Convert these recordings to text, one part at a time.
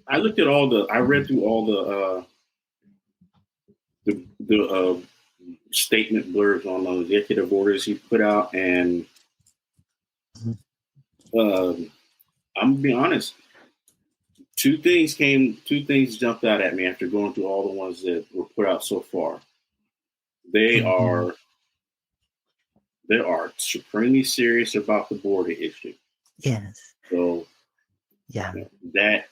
I looked at I read through all the statement blurbs on the executive orders he put out, and I'm gonna be honest. Two things jumped out at me after going through all the ones that were put out so far. They Mhm. are they are supremely serious about the border issue. Yes. So Yeah. that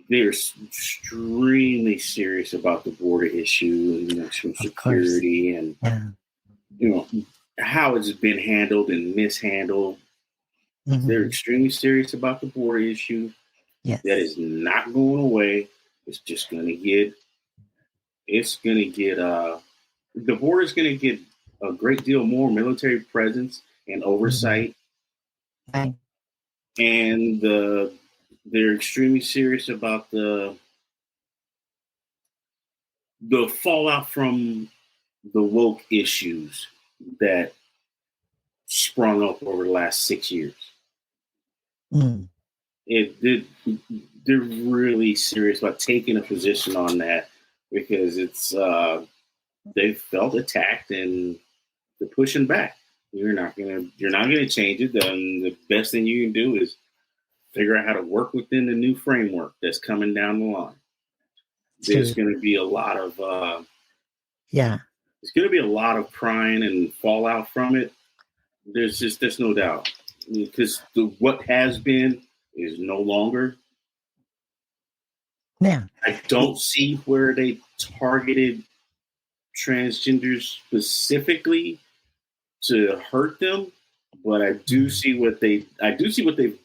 they're extremely serious about the border issue and national Of course. security and Yeah. you know how it's been handled and mishandled. They're Mhm. extremely serious about the border issue. That Yes. is not going away. It's just going to get. It's going to get. The border is going to get a great deal more military presence and Mhm. oversight, Right. and they're extremely serious about the fallout from the woke issues that sprung up over the last 6 years. Mm. It they're really serious about taking a position on that because they felt attacked and they're pushing back. You're not gonna change it. Then the best thing you can do is figure out how to work within the new framework that's coming down the line. There's True. going to be a lot of Yeah. there's going to be a lot of crying and fallout from it. There's no doubt because what has been is no longer. Yeah. I don't see where they targeted transgenders specifically to hurt them, but Mm. I do see what they've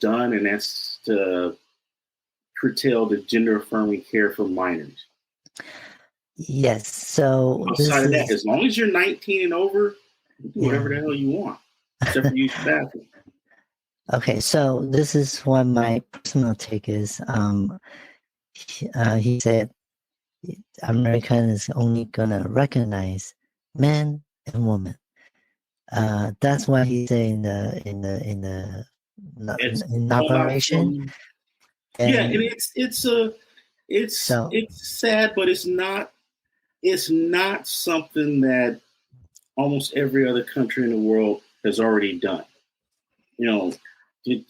done, and that's to curtail the gender affirming care for minors. Yes. So Outside this of that, is as long as you're 19 and over, you do whatever yeah. the hell you want, except for use the bathroom. Okay. So this is what my personal take is. He said America is only gonna recognize man and woman. That's what he said in the It's fallout inauguration. from yeah, and And so it's sad, but it's not something that almost every other country in the world has already done. You know,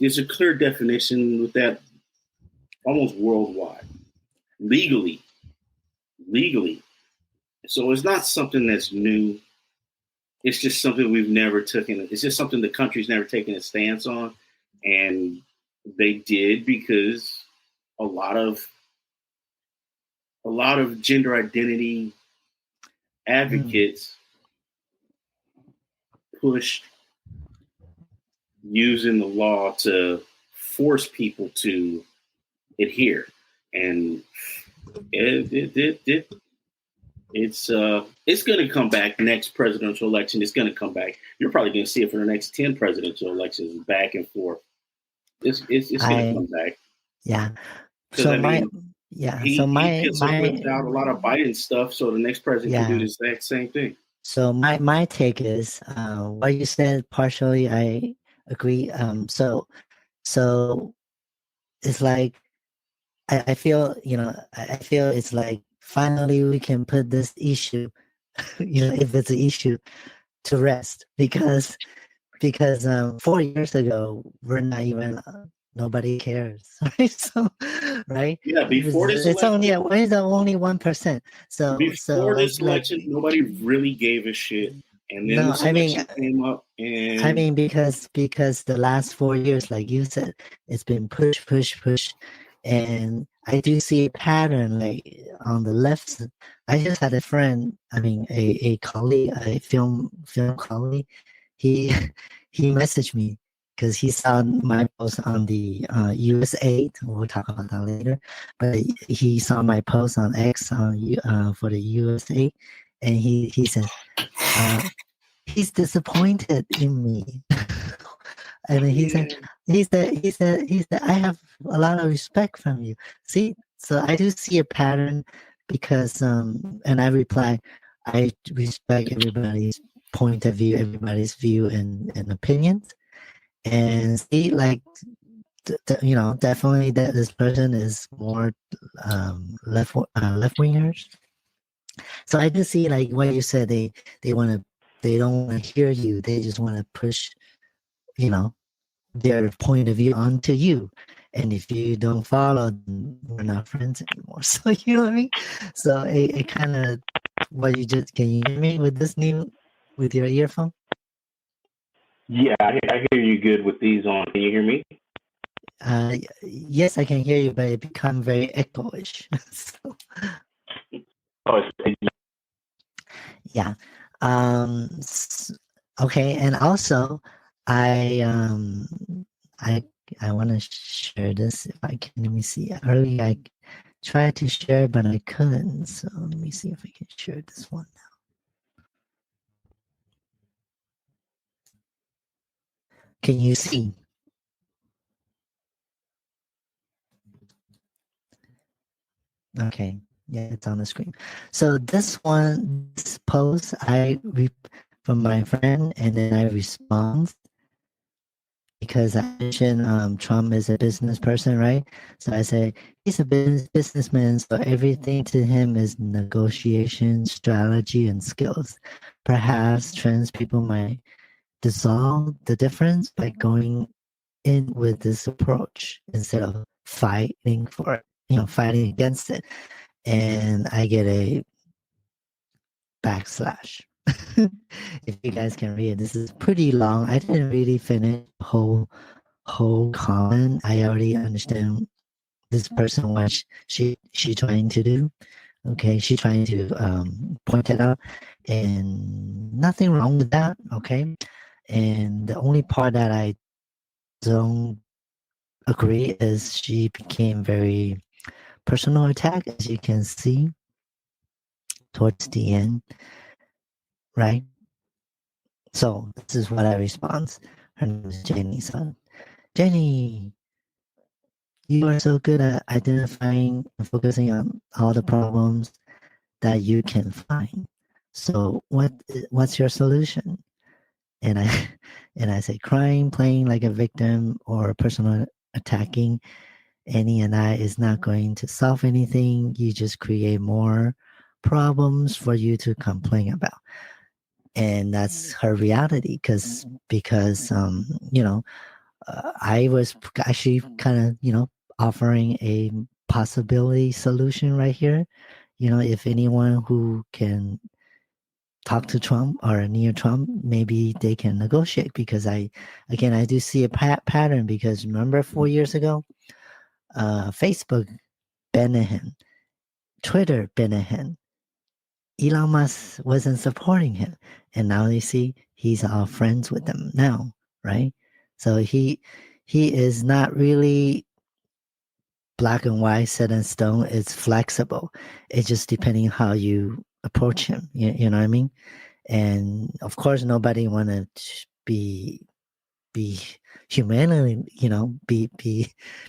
there's a clear definition with that almost worldwide, legally, legally. So it's not something that's new. It's just something we've never taken. It's just something the country's never taken a stance on, and they did because a lot of a lot of gender identity mm, advocates pushed using the law to force people to adhere, and it's going to come back next presidential election. It's going to come back. You're probably going to see it for the next 10 presidential elections, back and forth. It's going to I come back yeah. because So I my mean yeah. So he my gets whipped my out a lot of Biden stuff, so the next president can do the yeah. exact same thing. So my take is what you said partially I agree. So it's like I feel I feel it's like finally we can put this issue if it's an issue to rest because 4 years ago we're not even nobody cares, right? So right, Yeah, before this it's only election, it's only 1%. So before this like election, nobody really gave a shit. And then no, this election came up, I and mean because the last 4 years, like you said, it's been push, and I do see a pattern like on the left. I just had a friend, I mean a colleague, a film colleague. He he messaged me because he saw my post on the USA. We'll talk about that later. But he saw my post on X on for the USA, and he said. Uh, he's disappointed in me. And yeah, he said, I have a lot of respect from you. See, so I do see a pattern because, and I reply, I respect everybody's point of view, everybody's view and opinions. And see, like, definitely that this person is more left wingers. So I do see like what you said. They want to. They don't want to hear you. They just want to push, their point of view onto you. And if you don't follow, then we're not friends anymore. So you know what I mean? So it kind of what you just can you hear me with your earphone? Yeah, I hear you good with these on. Can you hear me? Yes, I can hear you, but it become very echoish. So, Oh, yeah. Okay, and also I I want to share this if I can. Let me see. Earlier I tried to share, but I couldn't. So let me see if I can share this one now. Can you see? Okay. Yeah, it's on the screen. So this post from my friend, and then I respond because I mentioned Trump is a business person, right? So I say he's a businessman, so everything to him is negotiation, strategy, and skills. Perhaps trans people might dissolve the difference by going in with this approach instead of fighting for it, fighting against it. And I get a backslash. If you guys can read it, this is pretty long. I didn't really finish the whole comment. I already understand this person what she trying to do. Okay, she trying to point it out, and nothing wrong with that. Okay, and the only part that I don't agree is she became very personal attack, as you can see towards the end, right? So this is what I respond. Her name is Jenny's son. Jenny, you are so good at identifying and focusing on all the problems that you can find. So what's your solution? And I and I say crying, playing like a victim, or personal attacking any and I is not going to solve anything. You just create more problems for you to complain about. And that's her reality because I was actually kind of offering a possibility solution right here. If anyone who can talk to Trump or near Trump, maybe they can negotiate, because I do see a pattern, because remember 4 years ago, Facebook banned him, Twitter banned him, Elon Musk wasn't supporting him, and now you see he's all friends with them now, right? So he is not really black and white, set in stone. It's flexible. It's just depending how you approach him. You know what I mean? And of course, nobody want to be humanely, be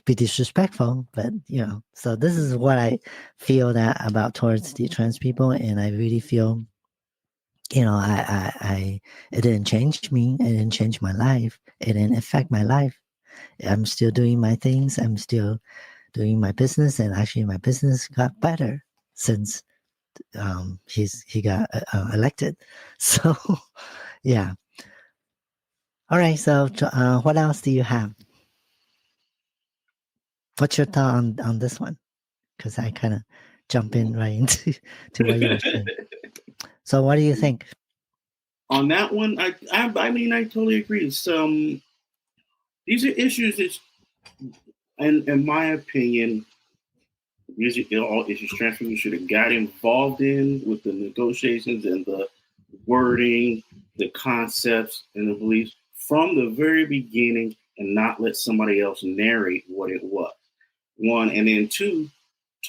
disrespectful. But so this is what I feel that about towards the trans people, and I really feel, I it didn't change me. It didn't change my life. It didn't affect my life. I'm still doing my things. I'm still doing my business, and actually, my business got better since he got elected. So, yeah. All right. So, what else do you have? What's your thought on this one? Because I kind of jump in right into to what you were saying. So, what do you think? On that one, I mean, I totally agree. These are issues that, and in my opinion, these are all issues trans people should have got involved in, with the negotiations and the wording, the concepts and the beliefs from the very beginning, and not let somebody else narrate what it was. One, and then two,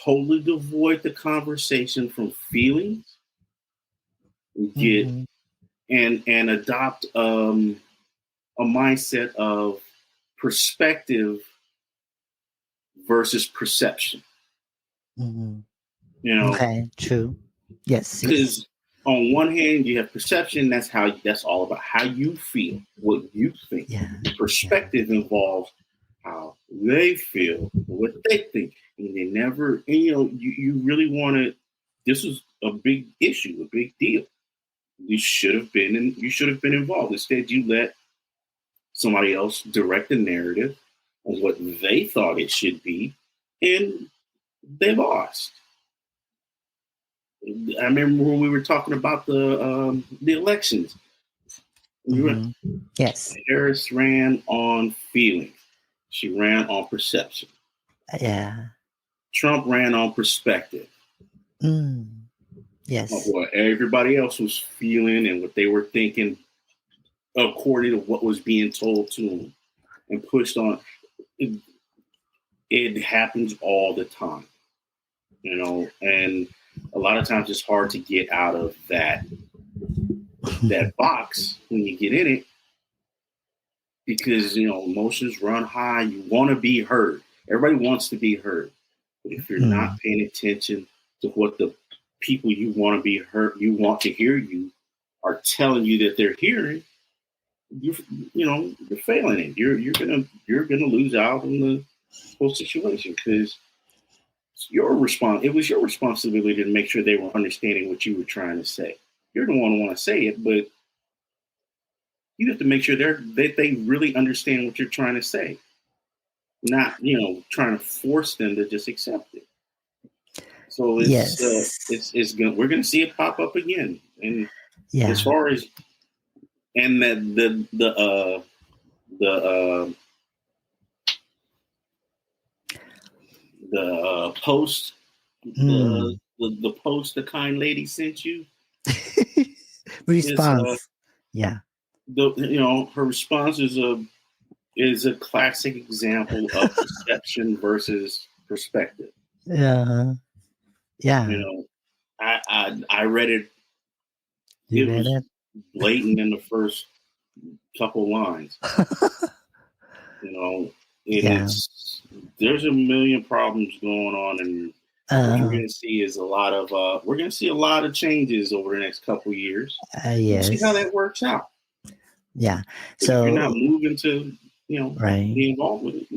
totally devoid the conversation from feelings. Get and adopt a mindset of perspective versus perception. Okay, true. Yes. Because on one hand, you have perception. That's all about how you feel, what you think. Yeah. Perspective involves how they feel, what they think, and they never. And you really want to. This was a big issue, a big deal. You should have been, you should have been involved. Instead, you let somebody else direct the narrative on what they thought it should be, and they lost. I remember when we were talking about the elections. Yes. Harris ran on feeling. She ran on perception. Yeah. Trump ran on perspective. Yes. Of what everybody else was feeling and what they were thinking according to what was being told to them and pushed on. It happens all the time, and a lot of times it's hard to get out of that box when you get in it, because emotions run high. You want to be heard. Everybody wants to be heard, but if you're not paying attention to what the people you want to be heard, you want to hear you, are telling you that they're hearing, you're failing it. You're gonna lose out on the whole situation, because it was your responsibility to make sure they were understanding what you were trying to say. You're the one who want to say it, but you have to make sure that they really understand what you're trying to say, not trying to force them to just accept it. So we're gonna see it pop up again, and as far as the post, the post the kind lady sent you response. Her response is a classic example of perception versus perspective. Yeah. I read it. It was blatant in the first couple lines. There's a million problems going on, and what you're going to see is we're going to see a lot of changes over the next couple of years. Yes. See how that works out. Yeah. But so if you're not moving to, be involved with it,